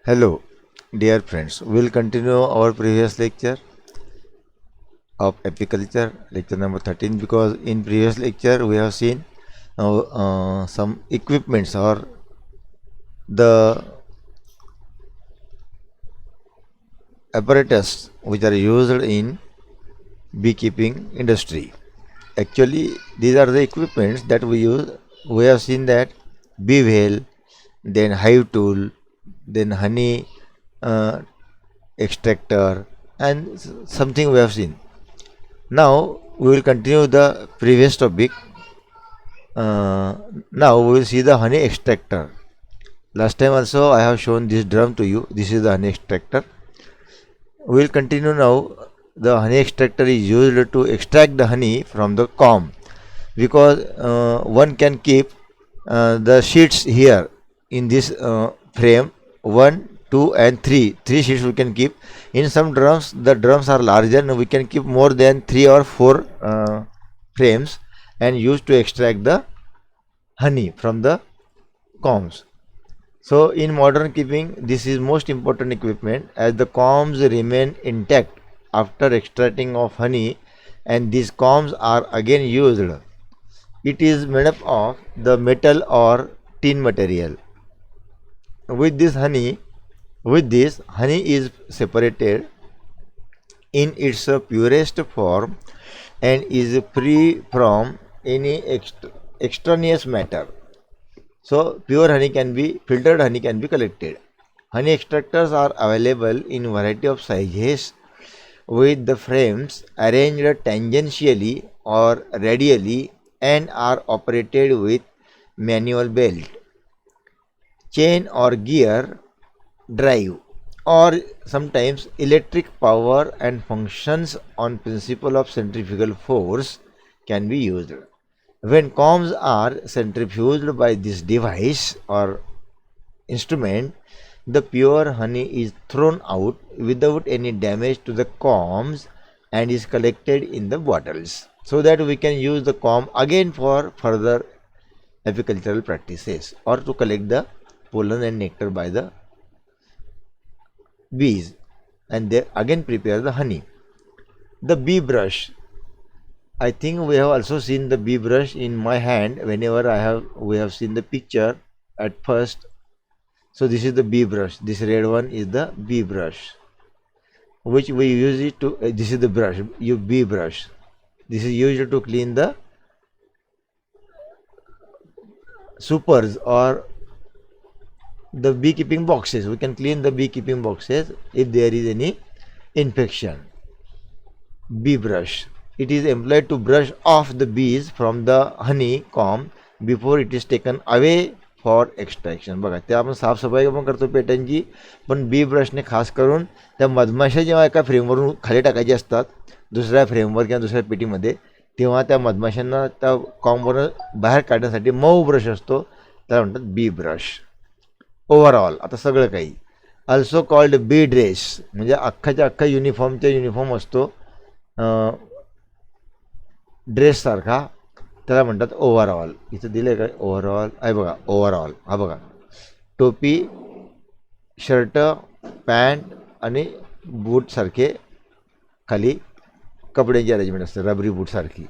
Hello, dear friends. We'll continue our previous lecture of apiculture, lecture number 13, because in previous lecture we have seen some equipments or the apparatus which are used in beekeeping industry. Actually, these are the equipments that we use. We have seen that bee whale, then hive tool, then honey uh, extractor, and something we have seen. Now we will continue the previous topic. Uh, Now we will see the honey extractor. Last time also I have shown this drum to you. This is the honey extractor. We will continue now. The honey extractor is used to extract the honey from the comb, because one can keep the sheets here in this frame, one, two, and three. Three sheets we can keep. In some drums, the drums are larger, and we can keep more than three or four frames and use to extract the honey from the combs. So in modern keeping, this is most important equipment, as the combs remain intact after extracting of honey, and these combs are again used. It is made up of the metal or tin material. With this honey, honey is separated in its purest form and is free from any extraneous matter. So pure honey can be filtered, honey can be collected. Honey extractors are available in variety of sizes, with the frames arranged tangentially or radially, and are operated with manual belt, chain or gear drive, or sometimes electric power, and functions on principle of centrifugal force can be used. When combs are centrifuged by this device or instrument, the pure honey is thrown out without any damage to the combs and is collected in the bottles, so that we can use the comb again for further apicultural practices or to collect the pollen and nectar by the bees, and they again prepare the honey. The bee brush. I think we have also seen the bee brush in my hand whenever we have seen the picture at first. So this is the bee brush. This red one is the bee brush, which we use it to. This is the brush, you bee brush. This is used to clean the supers or the beekeeping boxes. We can clean the beekeeping boxes if there is any infection. Bee brush. It is employed to brush off the bees from the honey comb before it is taken away for extraction. बघा, ते आपण साफसफाई पण करतो पेट्यांची, पण बी ब्रशने खास करून त्या मधमाशा जेव्हा एका फ्रेमवरून खाली टाकायची असतात दुसऱ्या फ्रेमवर किंवा दुसऱ्या पेटीमध्ये, तेव्हा त्या मधमाशांना त्या कॉम्बवरून बाहेर काढण्यासाठी मऊ ब्रश असतो, त्याला म्हणतात बी ब्रश. ओव्हरऑल आता सगळं काही. अल्सो कॉल्ड बी ड्रेस, म्हणजे अख्खाच्या अख्खा युनिफॉर्म असतो ड्रेससारखा, त्याला म्हणतात ओव्हरऑल. इथं दिलं आहे काय ओव्हरऑल? आहे बघा ओव्हरऑल. हा बघा, टोपी, शर्ट, पॅन्ट आणि बूटसारखे खाली कपड्यांची अरेंजमेंट असते, रबरी बूटसारखी.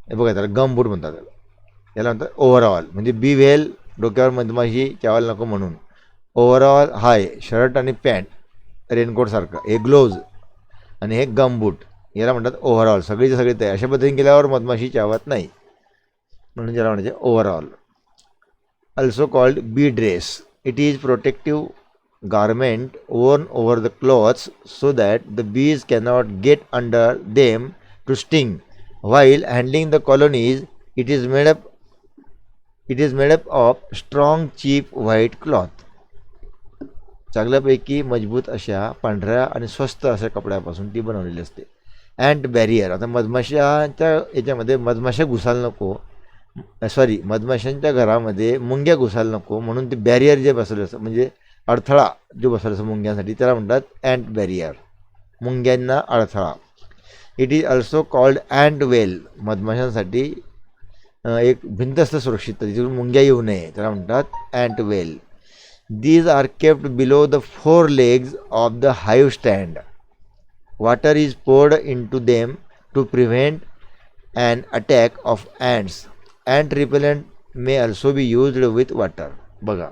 हे बघा, त्याला गम बूट म्हणतात. याला म्हणतात ओव्हरऑल. म्हणजे बी व्हेल, डोक्यावर मधमाशी चावायला नको म्हणून ओव्हरऑल हाय, शर्ट आणि पॅन्ट रेनकोटसारखं, हे ग्लोव्ज आणि हे गम बूट, याला म्हणतात ओव्हरऑल. सगळीचे सगळी तयार अशा पद्धतीने केल्यावर मधमाशी चावत नाही, म्हणून ज्याला म्हणायचे overall. Also called bee dress. It is protective garment worn over the clothes so that the bees cannot get under them to sting. While handling the colonies, it is made up of strong cheap white cloth. चांगल्यापैकी मजबूत अशा पांढऱ्या आणि स्वस्त अशा कपड्यापासून ती बनवलेली असते. Ant barrier. आता मधमाशांच्या याच्यामध्ये मधमाशा घुसायला नको, मधमाशांच्या घरामध्ये मुंग्या घुसायला नको म्हणून ते बॅरियर जे बसवले असतं, म्हणजे अडथळा जो बसवला असतो मुंग्यांसाठी, त्याला म्हणतात अँट बॅरियर, मुंग्यांना अडथळा. It is also called ant well. मधमाशांसाठी एक भिंत असतं सुरक्षित, तिथून मुंग्या येऊ नये, त्याला म्हणतात ant well. These are kept below the four legs of the hive stand. Water is poured into them to prevent an attack of ants. Ant repellent may also be used with water. बघा,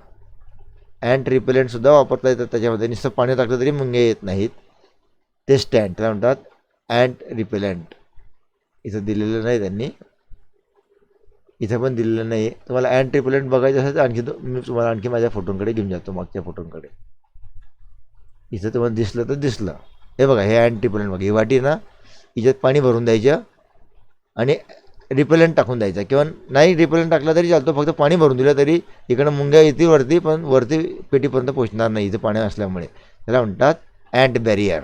ॲन्ट repellent सुद्धा वापरता येतात त्याच्यामध्ये. नुसतं पाणी टाकलं तरी मुंग्या येत नाहीत. ते स्टँड त्याला म्हणतात ॲन्ट रिपेलंट. इथं दिलेलं नाही त्यांनी, इथं पण दिलेलं नाही. तुम्हाला ॲन्ट रिपेलंट बघायचं असेल तर मी तुम्हाला आणखी माझ्या फोटोंकडे घेऊन जातो, मागच्या फोटोंकडे. इथं तुम्हाला दिसलं तर दिसलं. हे बघा, हे ॲन्ट रिपेलंट बघा. ही वाटी ना, हिच्यात पाणी भरून द्यायचं आणि रिपेलंट टाकून द्यायचा, किंवा नाही रिपेलंट टाकला तरी चालतो, फक्त पाणी भरून दिलं तरी इकडं मुंग्या येतील वरती, पण वरती पेटीपर्यंत पोहोचणार नाही इथं पाणी असल्यामुळे. त्याला म्हणतात ॲन्ट बॅरियर.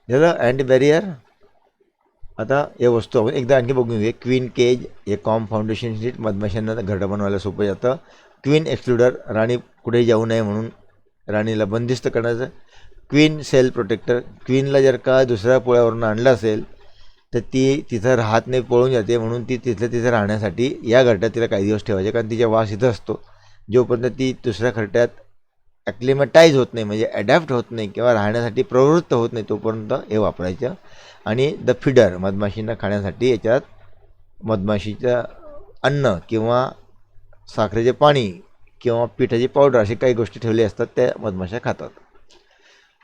झालं ॲन्ट बॅरियर. आता या वस्तू आपण एकदा आणखी बघून घेऊया. क्वीन केज, हे कॉम फाउंडेशन शीट, मधमाशांना घरटं बनवायला सोपं जातं. क्वीन एक्सक्लुडर, राणी कुठेही जाऊ नये म्हणून राणीला बंदिस्त करण्याचं. क्वीन सेल प्रोटेक्टर, क्वीनला जर का दुसऱ्या पोळ्यावरून आणलं असेल तर ती तिथं राहत नाही, पळून जाते, म्हणून ती तिथं राहण्यासाठी या घरट्यात तिला काही दिवस ठेवायचे, कारण तिचा वास इथं असतो. जोपर्यंत ती दुसऱ्या घरट्यात ॲक्लिमटाईज होत नाही, म्हणजे ॲडॅप्ट होत नाही किंवा राहण्यासाठी प्रवृत्त होत नाही, तोपर्यंत हे वापरायचं. आणि द फिडर, मधमाशींना खाण्यासाठी याच्यात मधमाशीचं अन्न किंवा साखरेचे पाणी किंवा पिठाची पावडर अशी काही गोष्टी ठेवल्या असतात, त्या मधमाशा खातात.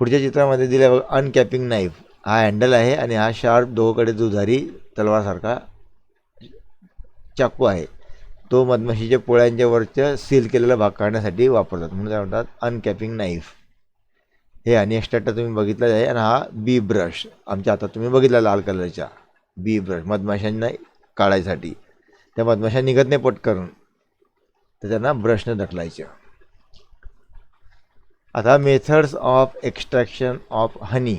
पुढच्या चित्रामध्ये दिल्या बघा, अनकॅपिंग नाईफ. हा हँडल आहे आणि हा शार्प दोघकडे दुधारी तलवारसारखा चाकू आहे. तो मधमाशीच्या पोळ्यांच्या वरच्या सील केलेला भाग काढण्यासाठी वापरतात, म्हणून काय म्हणतात अनकॅपिंग नाईफ. हे आणि एक्स्ट्राक्टर तुम्ही बघितलं आहे. आणि हा बी ब्रश, आमच्या हातात तुम्ही बघितला लाल कलरच्या बी ब्रश, मधमाशांना काढायसाठी. त्या मधमाशा निघत नाही पटकन, तर त्यांना ब्रशनं ढकलायचं. आता methods of extraction of honey.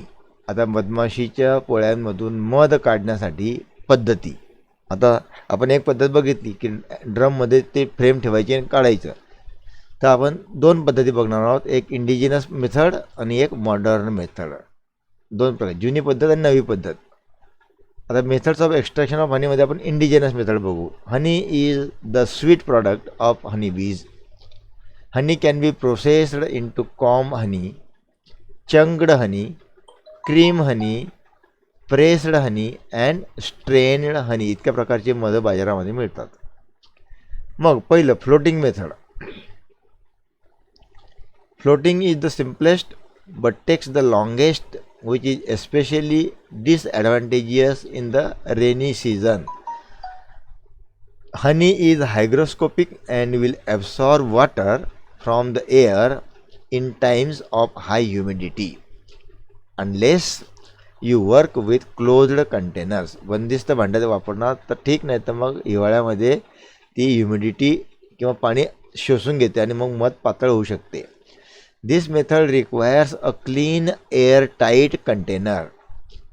आता मधमाशीच्या पोळ्यांमधून मध काढण्यासाठी पद्धती. आता आपण एक पद्धत बघितली की ड्रममध्ये ते फ्रेम ठेवायची आणि काढायचं. तर आपण दोन पद्धती बघणार आहोत, एक इंडिजिनस मेथड आणि एक मॉडर्न मेथड. दोन प्रकार, जुनी पद्धत आणि नवी पद्धत. आता मेथड्स ऑफ एक्स्ट्रॅक्शन ऑफ हनीमध्ये आपण इंडिजिनस मेथड बघू. Honey is the sweet product of honey बीज. Honey can be processed into comb honey, chunked honey, cream honey, pressed honey and strained honey. इतक्या प्रकारचे मध बाजारामध्ये मिळतात. मग पहिलं floating method. Floating is the simplest but takes the longest, which is especially disadvantageous in the rainy season. Honey is hygroscopic and will absorb water from the air in times of high humidity unless you work with closed containers. बंदिस्त भांड्यात वापरणार तर ठीक, नाही तर मग हिवाळ्यामध्ये ती ह्युमिडिटी किंवा पाणी शोषून घेते आणि मग मध पातळ होऊ शकते. This method requires a clean air-tight container,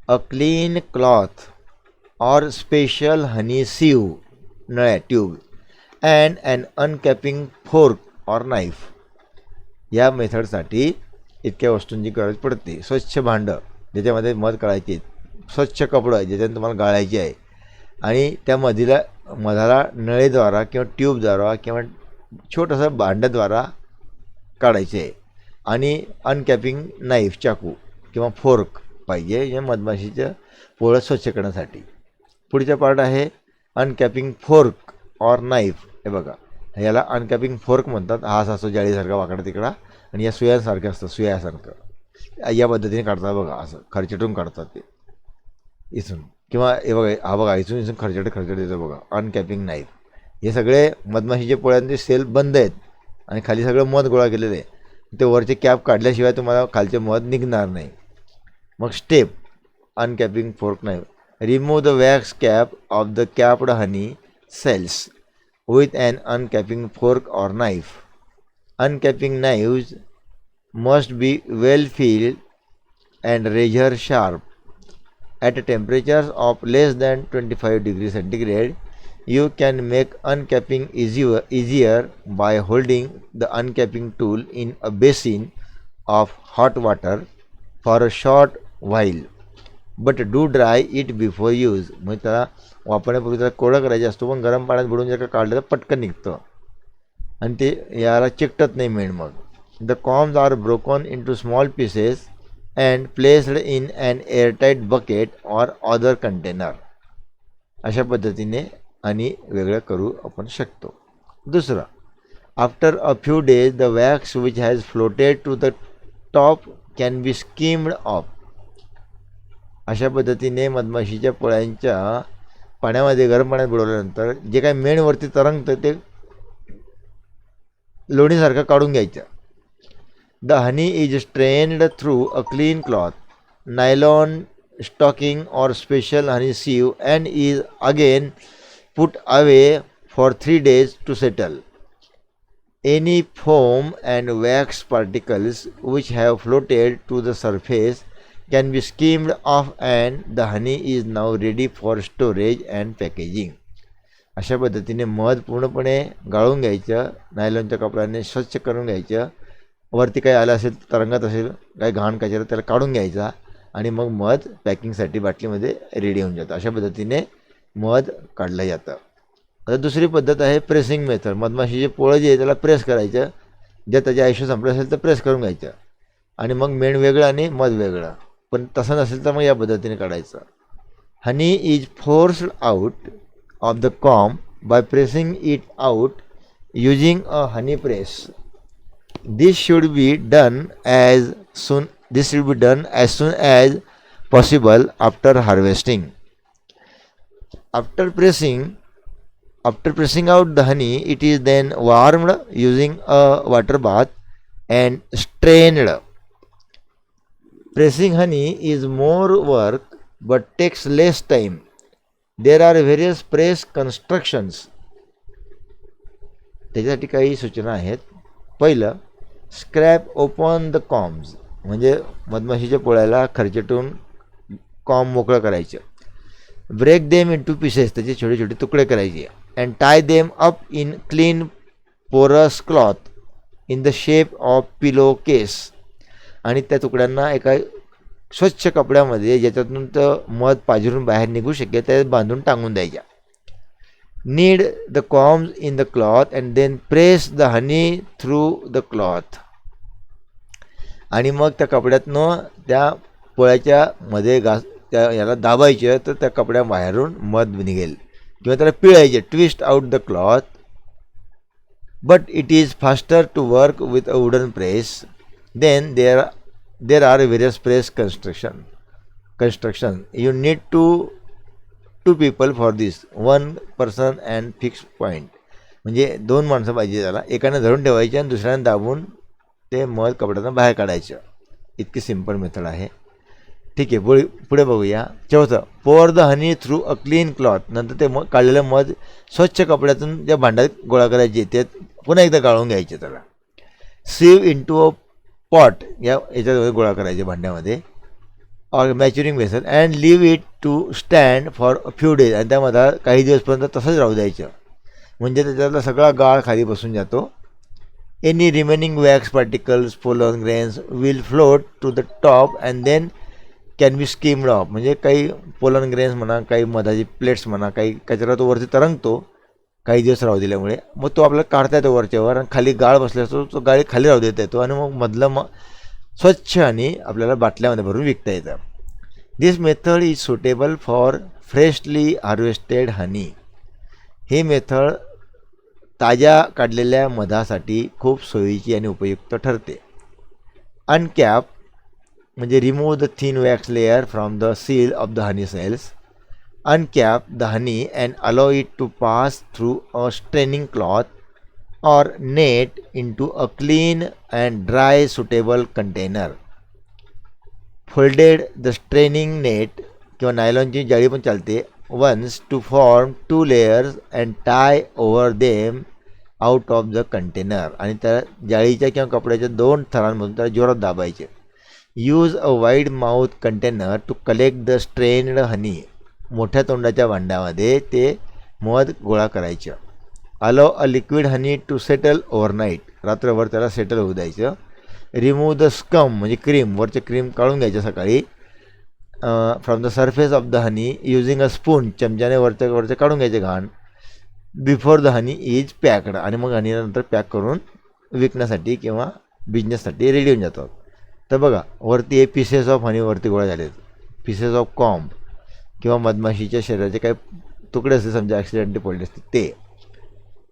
a clean cloth or special honey sieve नळ्या tube and an uncapping fork or knife. या मेथडसाठी इतक्या वस्तूंची गरज पडते. स्वच्छ भांडं ज्याच्यामध्ये मध काढायचे, स्वच्छ कपडं ज्याच्यात तुम्हाला गाळायचे आहे, आणि त्या मधाला नळीद्वारा किंवा ट्यूबद्वारा किंवा छोटंसं भांड्याद्वारा काढायचे आहे. आणि अनकॅपिंग नाईफ, चाकू किंवा फोर्क पाहिजे या मधमाशीचं पोळं स्वच्छ करण्यासाठी. पुढचा पार्ट आहे अनकॅपिंग फोर्क ऑर नाईफ. हे बघा, याला अनकॅपिंग फोर्क म्हणतात. हा असा असतो जाळीसारखा वाकडा तिकडा, आणि या सुयांसारखं असतं, सुयासारखं. या पद्धतीने काढतात बघा, असं खरचटून काढतात ते इथून, किंवा हे बघा, हा बघा इथून खरचट येतं बघा, अनकॅपिंग नाईफ. हे सगळे मधमाशीच्या पोळ्यांचे सेल बंद आहेत आणि खाली सगळं मध गोळा केलेलं आहे. ते वरचे कॅप काढल्याशिवाय तुम्हाला खालचे मध निघणार नाही. मग step uncapping fork knife. Remove the wax cap of the capped honey cells with an uncapping fork or knife. Uncapping knives must be well filled and razor sharp. At temperatures of less than 25 degrees centigrade, you can make uncapping easier by holding the uncapping tool in a basin of hot water for a short while. But do dry it before use. म्हणजे त्याला वापरण्यापूर्वी त्याला कोरडं करायचं असतो, पण गरम पाण्यात बुडवून जर का काढलं तर पटकन निघतं आणि ते याला चिकटत नाही मेण. मग the combs are broken into small pieces and placed in an airtight bucket or other container. अशा पद्धतीने आणि वेगळं करू आपण शकतो. दुसरं, after a few days the wax which has floated to the top can be skimmed off. अशा पद्धतीने मधमाशीच्या पोळ्यांच्या पाण्यामध्ये गरम पाण्यात बुडवल्यानंतर जे काही मेणवरती तरंगतं ते लोणीसारखं काढून घ्यायचं. The honey is strained through a clean cloth, nylon stocking or special honey sieve and is again put away for 3 days to settle. Any foam and wax particles which have floated to the surface can be skimmed off and the honey is now ready for storage and packaging. अशा पद्धतीने मध पूर्णपणे गाळून घ्यायचं, नायलॉनच्या कपड्याने स्वच्छ करून घ्यायचं, वरती काही आलं असेल तरंगत असेल काही घाण कचरा त्याला काढून घ्यायचा आणि मग मध पॅकिंगसाठी बाटलीमध्ये रेडी होऊन जातं. अशा पद्धतीने मध काढलं जातं. आता दुसरी पद्धत आहे प्रेसिंग मेथड. मधमाशीचे पोळं जे आहे त्याला प्रेस करायचं, जे त्याचे आयुष्य संपलं असेल तर प्रेस करून घ्यायचं आणि मग मेण वेगळं आणि मध वेगळं. पण तसं नसेल तर मग या पद्धतीने काढायचं. Honey is forced out of the com by pressing it out using a honey press. This should be done as soon as possible after harvesting. After pressing out the honey, it is then warmed using a water bath and strained. Pressing honey is more work but takes less time. There are various press constructions. त्याच्यासाठी काही सूचना आहेत. पहिलं, scrap open the corms, म्हणजे मधमाशीच्या पोळ्याला खर्चटून comb मोकळं करायचं. Break them into pieces, त्याचे छोटे छोटे तुकडे करायचे. And tie them up in clean porous cloth in the shape of pillow case. आणि त्या तुकड्यांना एका स्वच्छ कपड्यामध्ये ज्याच्यातून तर मध पाझरून बाहेर निघू शकेल त्यात बांधून टांगून द्यायच्या. Knead the combs in the cloth and then press the honey through the cloth. आणि मग त्या कपड्यातनं त्या पोळ्याच्या मध्ये त्या याला दाबायचं तर त्या कपड्या बाहेरून मध निघेल किंवा त्याला पिळायचे. Twist out the cloth but it is faster to work with a wooden press. Then there are various press construction. You need two people for this, one person and fixed point. म्हणजे 2 माणसं पाहिजे त्याला, एकाने धरून ठेवायचे आणि दुसऱ्याने दाबून ते मध कपड्यातून बाहेर काढायचं. इतकी सिंपल मेथड आहे. ठीक आहे, पुढे बघूया. चौथं, pour the honey through a clean cloth. नंतर ते काढलेलं मध स्वच्छ कपड्यातून ज्या भांड्यात गोळा करायचे ते पुन्हा एकदा गाळून घ्यायचे. त्याला sieve into a pot, याच्यामध्ये गोळा करायचे भांड्यामध्ये और maturing vessel and leave it to stand for a few days. आणि त्यामध्ये काही दिवसपर्यंत तसंच राहू द्यायचं, म्हणजे त्याच्यातला सगळा गाळ खाली बसून जातो. Any remaining wax particles, pollen grains will float to the top and then can be skimmed off. म्हणजे काही पोलन ग्रेन्स म्हणा, काही मधाची प्लेट्स म्हणा, काही कचरा तो वरती तरंगतो काही दिवस राहू दिल्यामुळे. मग तो आपल्याला काढता येतो वरच्यावर आणि खाली गाळ बसला असतो, तो गाळी खाली राहू देता येतो आणि मग मधलं स्वच्छ आणि आपल्याला बाटल्यामध्ये भरून विकता येतं. This method is suitable for freshly harvested honey. ही मेथड ताज्या काढलेल्या मधासाठी खूप सोयीची आणि उपयुक्त ठरते. अनकॅप म्हणजे remove the thin wax layer from the seal of the honey cells. Uncap the honey and allow it to pass through a straining cloth or net into a clean and dry suitable container. Folded the straining net किंवा नायलॉनची जाळी पण चालते once to form 2 layers and tie over them out of the container. आणि त्या जाळीच्या किंवा कपड्याच्या 2 थरांमधून त्याला जोरात दाबायचे. Use a wide mouth container to collect the strained honey. मोठ्या तोंडाच्या भांड्यामध्ये ते मध गोळा करायचं. Allow a liquid honey to settle overnight. रात्रभर त्याला सेटल होऊ द्यायचं. रिमूव्ह द स्कम म्हणजे क्रीम, वरचे क्रीम काढून घ्यायचं सकाळी. From the surface of the honey using a spoon, चमच्याने वरचे काढून घ्यायचे घाण, before the honey is packed, आणि मग हनी नंतर पॅक करून विकण्यासाठी किंवा बिझनेससाठी रेडी होऊन जातात. तर बघा वरती हे पीसेस ऑफ हनी वरती गोळा झालेत, पीसेस ऑफ कॉम्ब किंवा मधमाशीच्या शरीराचे काही तुकडे असते, समजा ॲक्सिडेंटली पडले असते ते,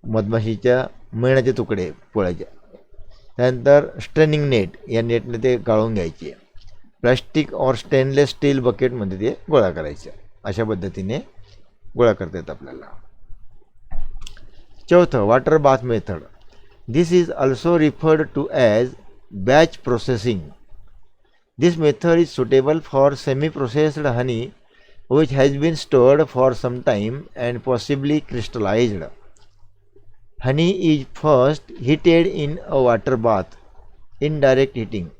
मधमाशीच्या मेणाचे तुकडे पोळ्याचे. त्यानंतर स्ट्रेनिंग नेट, या नेटने ते गाळून घ्यायचे. प्लास्टिक और स्टेनलेस स्टील बकेटमध्ये ते गोळा करायचे. अशा पद्धतीने गोळा करता येतं आपल्याला. चौथं, water bath method. This is also referred to as batch processing. This method is suitable for semi processed honey which has been stored for some time and possibly crystallized. Honey is first heated in a water bath, indirect heating,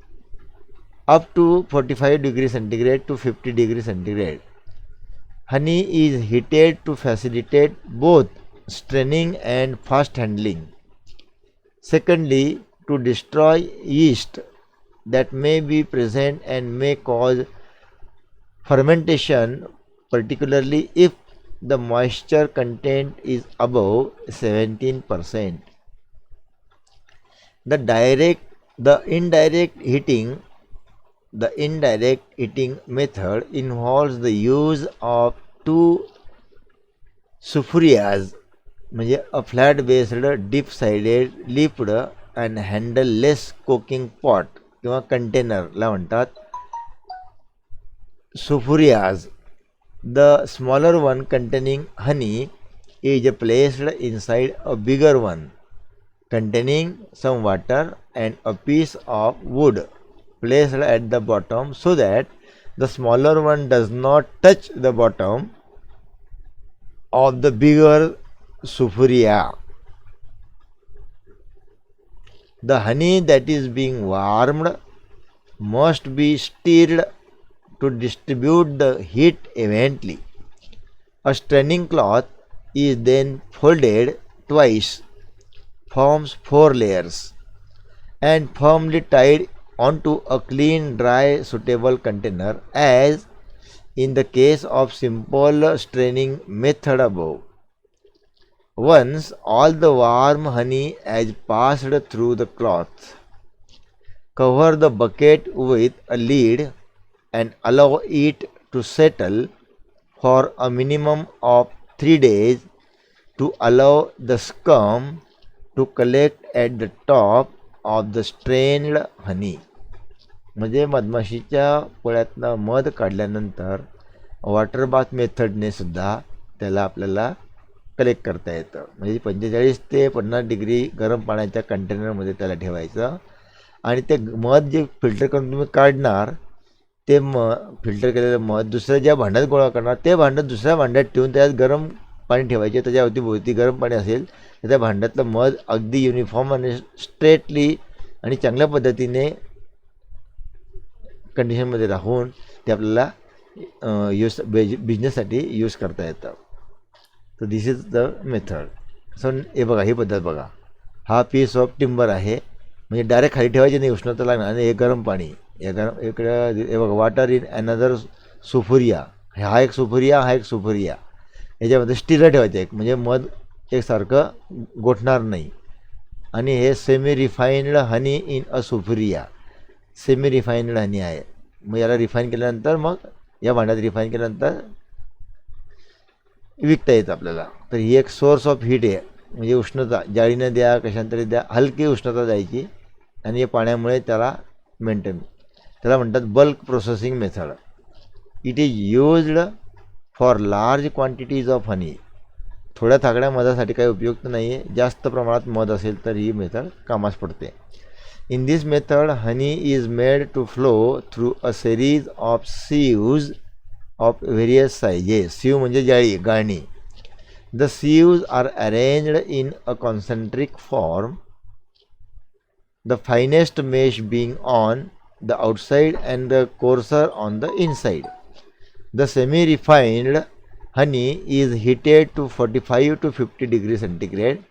up to 45 degrees centigrade to 50 degrees centigrade. Honey is heated to facilitate both straining and fast handling. Secondly, to destroy yeast that may be present and may cause fermentation, particularly if the moisture content is above 17%. The indirect heating method involves the use of two sufurias, म्हणजे a flat based deep sided lipped and handleless cooking pot किंवा container ला म्हणतात sufurias. The smaller one containing honey is placed inside a bigger one containing some water and a piece of wood placed at the bottom so that the smaller one does not touch the bottom of the bigger sufuria. The honey that is being warmed must be stirred to distribute the heat evenly. A straining cloth is then folded twice, forms 4 layers, and firmly tied onto a clean, dry, suitable container, as in the case of simple straining method above. Once all the warm honey has passed through the cloth, cover the bucket with a lid and allow it to settle for a minimum of 3 days to allow the scum to collect at the top of the strained honey. म्हणजे मधमाशीच्या पोळ्यातनं मध काढल्यानंतर water bath मेथडने सुद्धा त्याला आपल्याला collect करता येतं. म्हणजे 45 ते 50 डिग्री गरम पाण्याच्या कंटेनरमध्ये त्याला ठेवायचं, आणि ते मध जे फिल्टर करून तुम्ही काढणार ते फिल्टर केलेलं मध दुसऱ्या ज्या भांड्यात गोळा करणार ते भांड्यात दुसऱ्या भांड्यात ठेवून त्यात गरम पाणी ठेवायचे. त्याच्या अवतीभोवती गरम पाणी असेल तर त्या भांड्यातलं मध अगदी युनिफॉर्म आणि स्ट्रेटली आणि चांगल्या पद्धतीने कंडिशनमध्ये राहून ते आपल्याला बिझनेससाठी यूज करता येतं. तर दिस इज द मेथड. सो हे बघा, ही पद्धत बघा, हा पीस ऑफ टिंबर आहे, म्हणजे डायरेक्ट खाली ठेवायचे नाही, उष्णता लागणार. आणि हे गरम पाणी, या गरम इकडं हे बघा, वॉटर इन अनदर सुफुरिया, हा एक सुफुरिया, हा एक सुफुरिया, याच्यामध्ये स्टिरर ठेवायचं एक, म्हणजे मध एकसारखं गोठणार नाही. आणि हे semi refined honey in a sufuria, semi refined honey आहे. मग याला रिफाईन केल्यानंतर मग या भांड्यात रिफाईन केल्यानंतर विकता येतं आपल्याला. तर ही एक सोर्स ऑफ हीट आहे, म्हणजे उष्णता जाळीनं द्या कशांतरी द्या, हलकी उष्णता द्यायची, आणि या पाण्यामुळे त्याला मेंटेन, त्याला म्हणतात bulk processing method. It is used for large quantities of honey. थोड्या थाकड्या मधासाठी काही उपयुक्त नाही आहे, जास्त प्रमाणात मध असेल तर ही मेथड कामास पडते. In this method honey is made to flow through a series of sieves of various sizes. Sieve म्हणजे जाळी, गाळणी. The sieves are arranged in a concentric form, the finest mesh being on the outside and the coarser on the inside. The semi-refined honey is heated to 45 to 50 degrees centigrade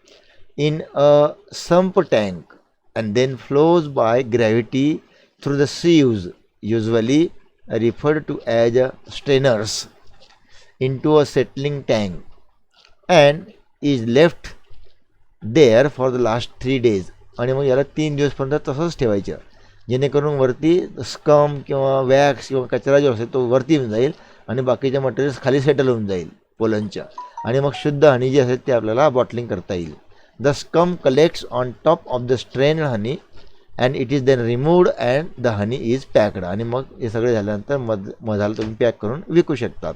in a sump tank and then flows by gravity through the sieves, usually referred to as strainers into a settling tank and is left there for the last 3 days. आणि मग याला 3 दिवसपर्यंत तसंच ठेवायचं, जेणेकरून वरती scum किंवा wax किंवा कचरा जो असेल तो वरती येऊन जाईल आणि बाकीच्या मटेरियल्स खाली सेटल होऊन जाईल पोलनच्या, आणि मग शुद्ध हनी जे असेल ते आपल्याला बॉटलिंग करता येईल. The scum collects on top of the strain honey and it is then removed and the honey is packed. आणि मग हे सगळे झाल्यानंतर मधाला तुम्ही पॅक करून विकू शकतात.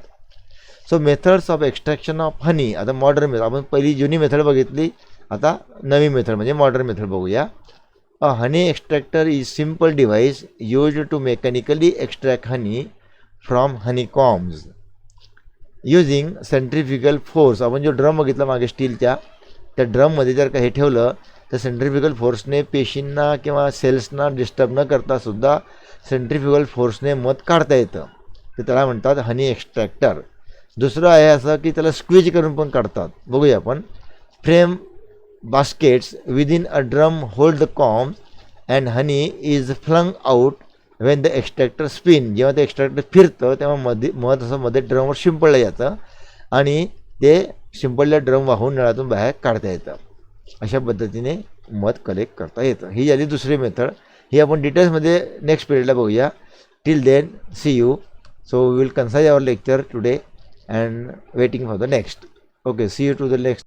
So methods of extraction of honey. आता मॉडर्न मेथड, आपण पहिली जुनी मेथड बघितली, आता नवी मेथड म्हणजे मॉडर्न मेथड बघूया. A honey extractor is simple device used to mechanically extract honey from honeycombs using centrifugal force. आपण जो ड्रम बघितला मागे स्टीलच्या, त्या ड्रममध्ये जर का हे ठेवलं तर सेंट्रिफ्युगल फोर्सने पेशींना किंवा सेल्सना डिस्टर्ब न करता सुद्धा सेंट्रिफ्युगल फोर्सने मध काढता येतं, तर त्याला म्हणतात हनी एक्स्ट्रॅक्टर. दुसरं आहे असं की त्याला स्क्वीज करून पण काढतात. बघूया आपण. Frame baskets within a drum hold the combs and honey is flung out when the extractor spin. जेव्हा ते एक्स्ट्रॅक्टर फिरतं तेव्हा मध असं मध्ये ड्रमवर शिंपडलं जातं आणि ते शिंपडल्या ड्रम वाहून नळातून बाहेर काढता येतं. अशा पद्धतीने मध कलेक्ट करता येतं. ही झाली दुसरी मेथड. ही आपण डिटेल्समध्ये नेक्स्ट पिरियडला बघूया. Till then see you. So we will concise our lecture today and waiting for the next. Okay, see you to the next.